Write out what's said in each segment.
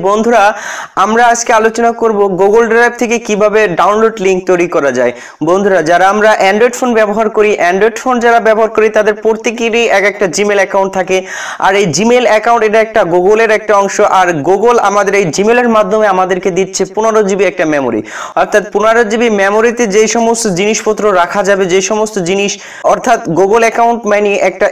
বন্ধুরা আমরা আজকে আলোচনা করব গুগল ড্রাইভ থেকে কিভাবে ডাউনলোড লিংক তৈরি করা যায়। বন্ধুরা যারা আমরা অ্যান্ড্রয়েড ফোন ব্যবহার করি, অ্যান্ড্রয়েড ফোন যারা ব্যবহার করি তাদের প্রত্যেকেরই একটা জিমেল অ্যাকাউন্ট থাকে। আর এই জিমেল অ্যাকাউন্ট এটা একটা গুগলের একটা অংশ। আর গুগল আমাদের এই জিমেলের মাধ্যমে আমাদেরকে দিচ্ছে 15 জিবি একটা মেমোরি। অর্থাৎ 15 জিবি মেমোরিতে যে সমস্ত জিনিসপত্র রাখা যাবে, যে সমস্ত জিনিস, অর্থাৎ গুগল অ্যাকাউন্ট মানে একটা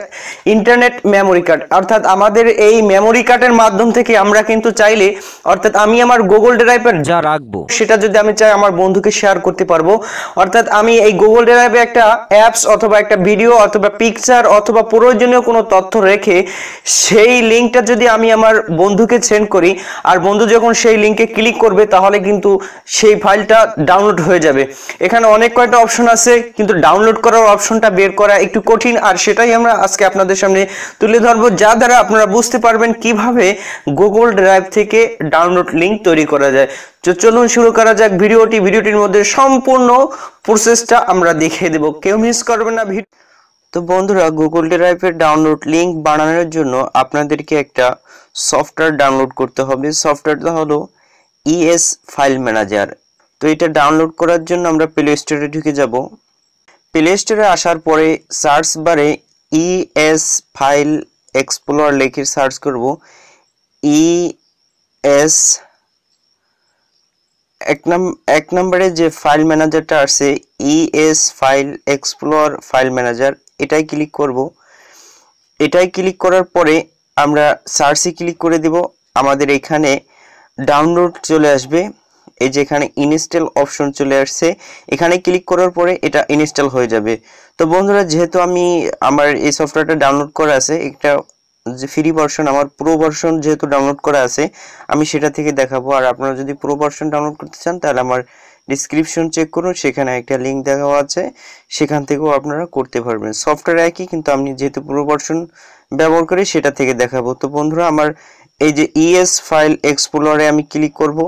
ইন্টারনেট মেমোরি কার্ড। অর্থাৎ আমাদের এই মেমোরি কার্ডের মাধ্যম থেকে আমরা কিন্তু চাইলে, অর্থাৎ আমি আমার গুগল ড্রাইভের যা রাখবো সেটা যদি আমি চাই আমার বন্ধুকে শেয়ার করতে পারবো। অর্থাৎ আমি এই গুগল ড্রাইভে একটা অ্যাপস অথবা একটা ভিডিও অথবা পিকচার অথবা প্রয়োজনীয় কোনো তথ্য রেখে সেই লিঙ্কটা যদি আমি আমার বন্ধুকে সেন্ড করি, আর বন্ধু যখন সেই লিঙ্কে ক্লিক করবে তাহলে কিন্তু সেই ফাইলটা ডাউনলোড হয়ে যাবে। এখানে অনেক কয়টা অপশন আছে, কিন্তু ডাউনলোড করার অপশনটা বের করা একটু কঠিন। আর সেটাই আমরা আজকে আপনাদের সামনে তুলে ধরবো, যা দ্বারা আপনারা বুঝতে পারবেন কিভাবে গুগল ড্রাইভ থেকে ডাউনলোড লিংক তৈরি করা যায়। তো চলুন শুরু করা যাক ভিডিওটির মধ্যে সম্পূর্ণ প্রসেসটা আমরা দেখিয়ে দেব, কেউ মিস করবেন না ভিডিও। তো বন্ধুরা, গুগল ড্রাইভের ডাউনলোড লিংক বানানোর জন্য আপনাদেরকে একটা সফটওয়্যার ডাউনলোড করতে হবে। সফটওয়্যারটা হলো ইএস ফাইল ম্যানেজার। তো এটা ডাউনলোড করার জন্য আমরা প্লে স্টোরে ঢুকে যাব। প্লে স্টোরে আসার পরে search bar ES file explorer লিখে সার্চ করব। ইএস এক নম্বরে যে ফাইল ম্যানেজারটা আছে ES file explorer file manager, এটাই ক্লিক করব। এটাই ক্লিক করার পরে আমরা সার্চে ক্লিক করে দেব। আমাদের এখানে ডাউনলোড চলে আসবে। এই যে এখানে ইনস্টল অপশন চলে আসছে, এখানে ক্লিক করার পরে এটা ইনস্টল হয়ে যাবে। তো বন্ধুরা, যেহেতু আমার এই সফটওয়্যারটা ডাউনলোড করা আছে, একটা যে ফ্রি ভার্সন, আমার প্রো ভার্সন যেহেতু ডাউনলোড করা আছে আমি সেটা থেকে দেখাবো। আর আপনারা যদি প্রো ভার্সন ডাউনলোড করতে চান তাহলে আমার ডিসক্রিপশন চেক করুন, সেখানে একটা লিঙ্ক দেওয়া আছে, সেখান থেকেও আপনারা করতে পারবেন। সফটওয়্যার একই, কিন্তু আমি যেহেতু প্রো ভার্সন ব্যবহার করি সেটা থেকে দেখাবো। তো বন্ধুরা, আমার এই যে ইএস ফাইল এক্সপ্লোরারে আমি ক্লিক করব।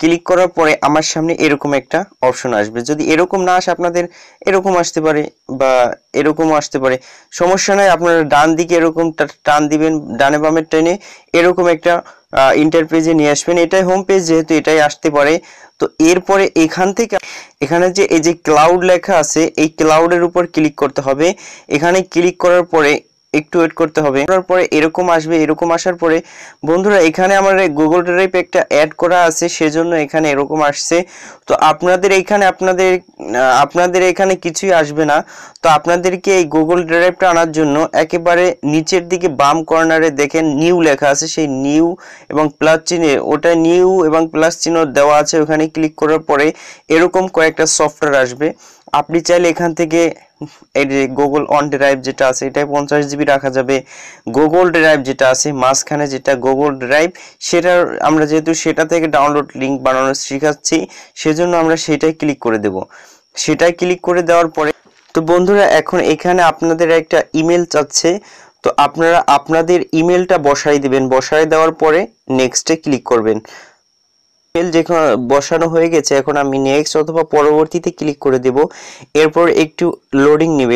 ক্লিক করার পরে আমার সামনে এরকম একটা অপশন আসবে। যদি এরকম না আসে, আপনাদের এরকম আসতে পারে বা এরকমও আসতে পারে, সমস্যা নাই। আপনারা ডান দিকে এরকম টান দিবেন, ডানে বামে টেনে এরকম একটা ইন্টারপেজে নিয়ে আসবেন। এটাই হোম পেজ, যেহেতু এটাই আসতে পারে। তো এরপরে এখান থেকে এখানে যে এই যে ক্লাউড লেখা আছে, এই ক্লাউডের উপর ক্লিক করতে হবে। এখানে ক্লিক করার পরে একটু ওয়েট করতে হবে। তারপরে এরকম আসবে। এরকম আসার পরে বন্ধুরা, এখানে আমার গুগল ড্রাইভ একটা অ্যাড করা আছে, সেজন্য এখানে এরকম আসছে। তো আপনাদের এখানে কিছুই আসবে না। তো আপনাদেরকে এই গুগল ড্রাইভটা আনার জন্য একেবারে নিচের দিকে বাম কর্নারে দেখেন নিউ লেখা আছে, সেই নিউ এবং প্লাস চিহ্নে, ওটা নিউ এবং প্লাস চিহ্ন দেওয়া আছে। ওখানে ক্লিক করার পরে এরকম কয়েকটা সফটওয়্যার আসবে। আপনি চাইলে এখান থেকে এই যে গুগল অন ড্রাইভ যেটা আছে, এটা 50 জিবি রাখা যাবে। গুগল ড্রাইভ যেটা আছে মাঝখানে, যেটা গুগল ড্রাইভ, আমরা যেহেতু সেটা থেকে ডাউনলোড লিংক বানানো শিখাচ্ছি, সেজন্য আমরা সেটাই ক্লিক করে দেব। সেটাই ক্লিক করে দেওয়ার পরে, তো বন্ধুরা, এখন এখানে আপনাদের একটা ইমেল চাচ্ছে। তো আপনারা আপনাদের ইমেলটা বসাই দিবেন। বসাই দেওয়ার পরে নেক্সটে ক্লিক করবেন। ইমেল যখন বসানো হয়ে গেছে, এখন আমি নেক্সট অথবা পরবর্তীতে ক্লিক করে দেব। এরপর একটু লোডিং নেবে।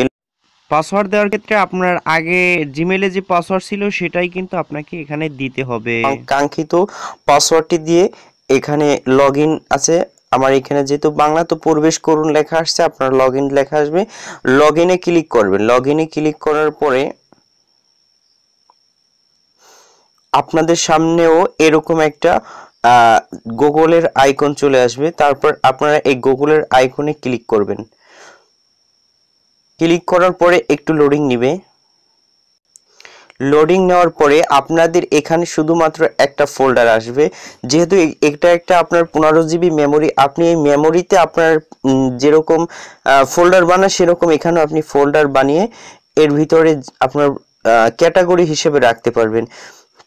পাসওয়ার্ড দেওয়ার ক্ষেত্রে আপনার আগে জিমেলে যে পাসওয়ার্ড ছিল সেটাই কিন্তু আপনাকে এখানে দিতে হবে। কাঙ্ক্ষিত পাসওয়ার্ডটি দিয়ে এখানে লগইন আছে। আমার এখানে যেহেতু বাংলা, তো প্রবেশ করুন লেখা আসছে, আপনার লগইন লেখা আসবে। লগইনে ক্লিক করবেন। লগইনে ক্লিক করার পরে আপনাদের সামনেও এরকম একটা গুগলের আইকন চলে আসবে। তারপর আপনারা এই গুগলের আইকনে ক্লিক করবেন। ক্লিক করার পরে একটু লোডিং নেবে। লোডিং নেওয়ার পরে আপনাদের এখানে শুধুমাত্র একটা ফোল্ডার আসবে। যেহেতু এটা একটা আপনার 15 জিবি মেমোরি, আপনি এই মেমোরিতে আপনার যেরকম ফোল্ডার বানান, সেরকম এখানে আপনি ফোল্ডার বানিয়ে এর ভিতরে আপনার ক্যাটাগরি হিসেবে রাখতে পারবেন।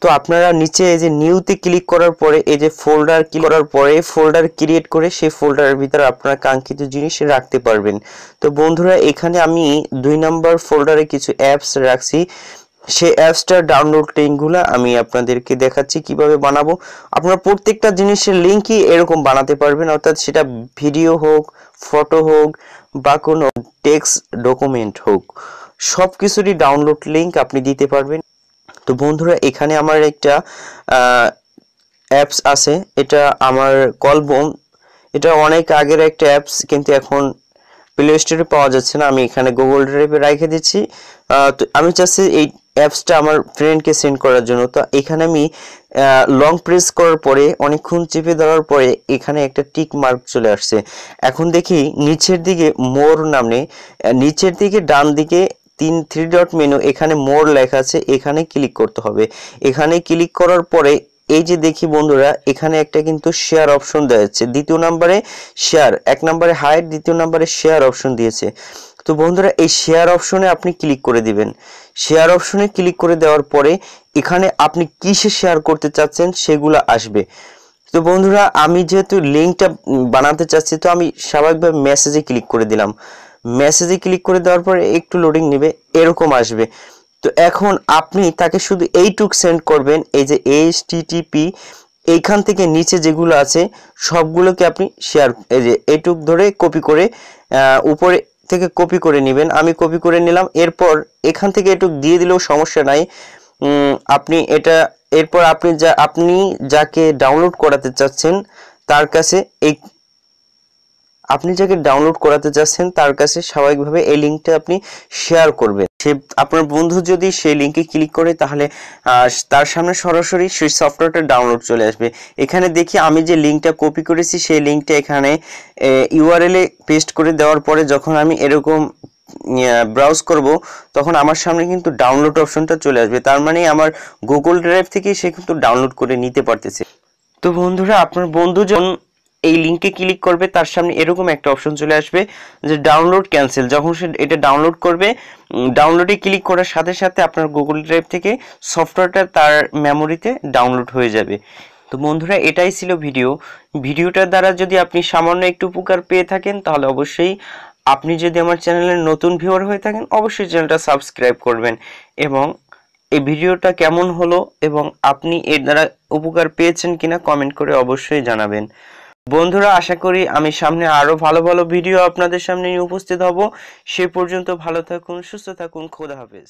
তো আপনারা নিচে এই যে নিউতে ক্লিক করার পরে এই যে ফোল্ডার ক্লিক করার পরে ফোল্ডার ক্রিয়েট করে সেই ফোল্ডারের ভিতরে আপনারা কাঙ্ক্ষিত জিনিস রাখতে পারবেন। তো বন্ধুরা, এখানে আমি 2 নম্বর ফোল্ডারে কিছু অ্যাপস রাখছি। সেই অ্যাপসটার ডাউনলোড লিঙ্কগুলো আমি আপনাদেরকে দেখাচ্ছি কিভাবে বানাবো। আপনারা প্রত্যেকটা জিনিসের লিঙ্কই এরকম বানাতে পারবেন, অর্থাৎ সেটা ভিডিও হোক, ফটো হোক বা কোনো টেক্সট ডকুমেন্ট হোক, সব কিছুরই ডাউনলোড লিঙ্ক আপনি দিতে পারবেন। তো বন্ধুরা এখানে আমার একটা অ্যাপস আছে, এটা আমার কলবম, এটা অনেক আগের একটা অ্যাপস, কিন্তু এখন প্লে স্টোরে পাওয়া যাচ্ছে না। আমি এখানে গুগল ড্রাইভে রেখে দিচ্ছি। তো আমি চাচ্ছি এই অ্যাপসটা আমার ফ্রেন্ডকে সেন্ড করার জন্য। তো এখানে আমি লং প্রেস করার পরে অনেকক্ষণ চেপে দেওয়ার পরে এখানে একটা টিক মার্ক চলে আসছে। এখন দেখি নিচের দিকে মোর নামে, নিচের দিকে ডান দিকে থ্রি ডট মেনু, এখানে মোর লেখা আছে, এখানে ক্লিক করতে হবে। এখানে ক্লিক করার পরে এই যে দেখি বন্ধুরা, এখানে একটা কিন্তু শেয়ার অপশন দেওয়া যাচ্ছে। দ্বিতীয় নম্বরে শেয়ার, এক নম্বরে হাইড, দ্বিতীয় নম্বরে শেয়ার অপশন দিয়েছে। তো বন্ধুরা এই শেয়ার অপশনে আপনি ক্লিক করে দিবেন। শেয়ার অপশনে ক্লিক করে দেওয়ার পরে এখানে আপনি কিসে শেয়ার করতে চাচ্ছেন সেগুলো আসবে। তো বন্ধুরা আমি যেহেতু লিঙ্কটা বানাতে চাচ্ছি, তো আমি স্বাভাবিকভাবে মেসেজে ক্লিক করে দিলাম। মেসেজে ক্লিক করে দেওয়ার পরে একটু লোডিং নেবে, এরকম আসবে। তো এখন আপনি তাকে শুধু এইটুক সেন্ড করবেন, এই যে HTTP, এইখান থেকে নিচে যেগুলো আছে সবগুলোকে আপনি শেয়ার, এই যে এইটুক ধরে কপি করে উপরে থেকে কপি করে নেবেন। আমি কপি করে নিলাম। এরপর এখান থেকে এটুক দিয়ে দিলেও সমস্যা নাই। আপনি এটা, এরপর আপনি যাকে ডাউনলোড করাতে চাচ্ছেন তার কাছে তার কাছে স্বাভাবিকভাবে এই লিঙ্কটা আপনি শেয়ার করবেন। সে আপনার বন্ধু যদি সেই লিঙ্কে ক্লিক করে, তাহলে তার সামনে সরাসরি সেই সফটওয়্যারটা ডাউনলোড চলে আসবে। এখানে দেখি আমি যে লিঙ্কটা কপি করেছি সেই লিঙ্কটা এখানে URL এ পেস্ট করে দেওয়ার পরে যখন আমি এরকম ব্রাউজ করব, তখন আমার সামনে কিন্তু ডাউনলোড অপশনটা চলে আসবে। তার মানে আমার গুগল ড্রাইভ থেকে সে কিন্তু ডাউনলোড করে নিতে পারতেছে। তো বন্ধুরা আপনার বন্ধু যখন এই লিঙ্কে ক্লিক করবে, তার সামনে এরকম একটা অপশন চলে আসবে যে ডাউনলোড ক্যান্সেল। যখন সে এটা ডাউনলোড করবে, ডাউনলোডে ক্লিক করার সাথে সাথে আপনার গুগল ড্রাইভ থেকে সফটওয়্যারটা তার মেমোরিতে ডাউনলোড হয়ে যাবে। তো বন্ধুরা এটাই ছিল ভিডিওটার দ্বারা যদি আপনি সামান্য একটু উপকার পেয়ে থাকেন, তাহলে অবশ্যই, আপনি যদি আমার চ্যানেলের নতুন ভিউয়ার হয়ে থাকেন, অবশ্যই চ্যানেলটা সাবস্ক্রাইব করবেন। এবং এই ভিডিওটা কেমন হলো এবং আপনি এর দ্বারা উপকার পেয়েছেন কিনা কমেন্ট করে অবশ্যই জানাবেন। বন্ধুরা আশা করি আমি সামনে আরো ভালো ভালো ভিডিও আপনাদের সামনে নিয়ে উপস্থিত হব। সে পর্যন্ত ভালো থাকুন, সুস্থ থাকুন, খোদা হাফেজ।